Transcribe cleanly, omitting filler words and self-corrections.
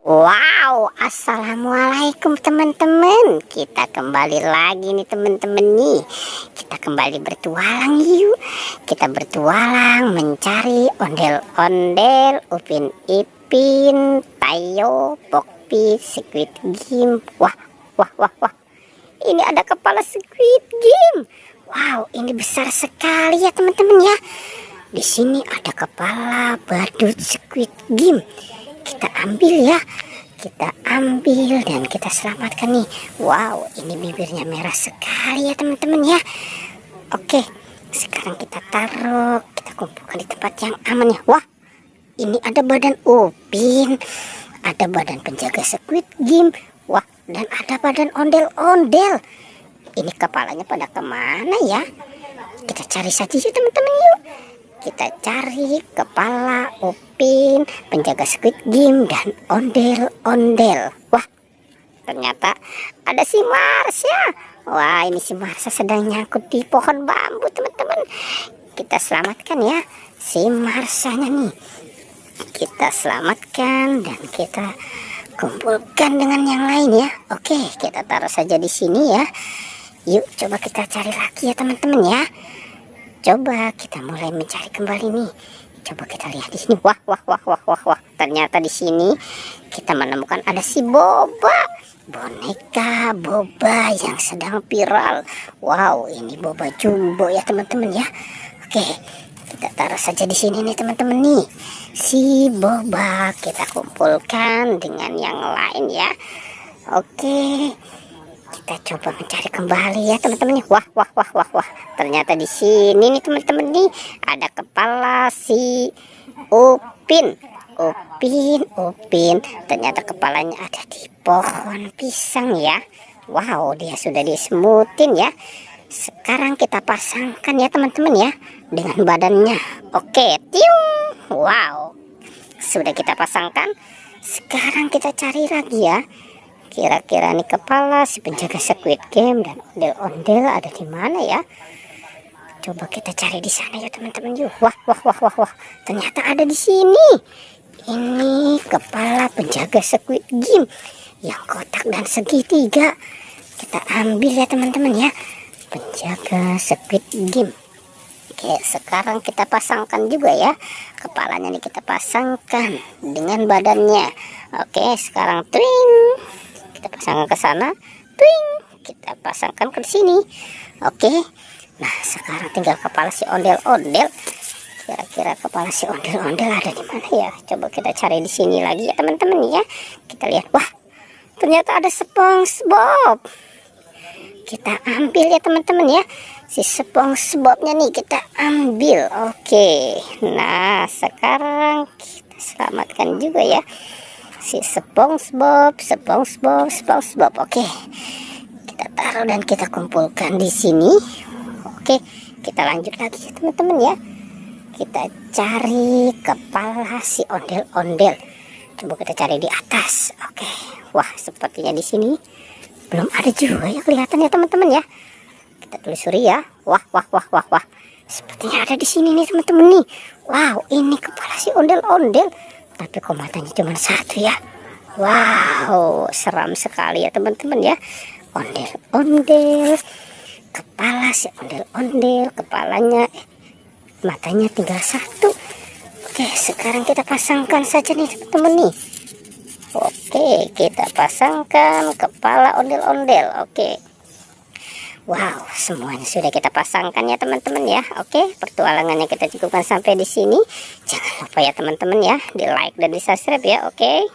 Wow, assalamualaikum teman-teman. Kita kembali lagi nih teman-teman nih. Kita kembali bertualang yuk. Kita bertualang mencari ondel-ondel, Upin Ipin, Tayo, Pokpi, Squid Game. Wah, wah, wah, wah. Ini ada kepala Squid Game. Wow, ini besar sekali ya teman-teman ya. Di sini ada kepala badut Squid Game. Kita ambil ya, kita ambil dan kita selamatkan nih. Wow, ini bibirnya merah sekali ya teman-teman ya. Oke, sekarang kita taruh, kita kumpulkan di tempat yang aman ya. Wah, ini ada badan Upin, ada badan penjaga Squid Game. Wah, dan ada badan ondel-ondel. Ini kepalanya pada kemana ya? Kita cari saja yuk teman-teman yuk. Kita cari kepala Upin, penjaga Squid Game, dan ondel-ondel. Wah, ternyata ada si Marsha. Wah, ini si Marsha sedang nyangkut di pohon bambu, teman-teman. Kita selamatkan ya si Marshanya nih. Kita selamatkan dan kita kumpulkan dengan yang lain ya. Oke, kita taruh saja di sini ya. Yuk, coba kita cari lagi ya teman-teman ya. Coba kita mulai mencari kembali nih. Coba kita lihat di sini. Wah, wah, wah, wah, wah, wah. Ternyata di sini kita menemukan ada si Boba, boneka Boba yang sedang viral. Wow, ini Boba jumbo ya teman-teman ya. Oke, kita taruh saja di sini nih teman-teman nih. Si Boba kita kumpulkan dengan yang lain ya. Oke. Kita coba mencari kembali ya teman-teman. Wah, wah, wah, wah, wah. Ternyata di sini nih teman-teman nih ada kepala si Upin. Upin. Ternyata kepalanya ada di pohon pisang ya. Wow, dia sudah disemutin ya. Sekarang kita pasangkan ya teman-teman ya dengan badannya. Oke, tiung. Wow. Sudah kita pasangkan. Sekarang kita cari lagi ya. Kira-kira nih kepala si penjaga Squid Game dan ondel-ondel ada di mana ya? Coba kita cari di sana ya teman-teman yuk. Wah, wah, wah, wah, wah. Ternyata ada di sini. Ini kepala penjaga Squid Game yang kotak dan segitiga. Kita ambil ya teman-teman ya. Penjaga Squid Game. Oke, sekarang kita pasangkan juga ya. Kepalanya nih kita pasangkan dengan badannya. Oke, sekarang twing. Kita pasangkan ke sana, twing. Kita pasangkan ke sini. Oke. Nah, sekarang tinggal kepala si ondel-ondel. Kira-kira kepala si ondel-ondel ada di mana ya? Coba kita cari di sini lagi ya, teman-teman ya. Kita lihat. Wah, ternyata ada SpongeBob. Kita ambil ya, teman-teman ya. Si SpongeBobnya nih kita ambil. Oke. Nah, sekarang kita selamatkan juga ya. Si SpongeBob. Oke, kita taruh dan kita kumpulkan di sini. Oke, kita lanjut lagi ya teman-teman ya. Kita cari kepala si ondel-ondel. Coba kita cari di atas. Oke, wah sepertinya di sini belum ada juga ya kelihatan ya teman-teman ya. Kita telusuri ya. Wah, wah, wah, wah, wah. Sepertinya ada di sini nih teman-teman nih. Wow, ini kepala si ondel-ondel. Tapi kok matanya cuma satu ya. Wow, seram sekali ya teman-teman ya. Ondel-ondel, kepala si ondel-ondel, kepalanya matanya tinggal satu. Oke, sekarang kita pasangkan saja nih teman-teman nih. Oke, kita pasangkan kepala ondel-ondel. Oke. Wow, semuanya sudah kita pasangkan ya teman-teman ya. Oke, pertualangannya kita cukupkan sampai di sini. Jangan lupa ya teman-teman ya, di like dan di subscribe ya. Oke.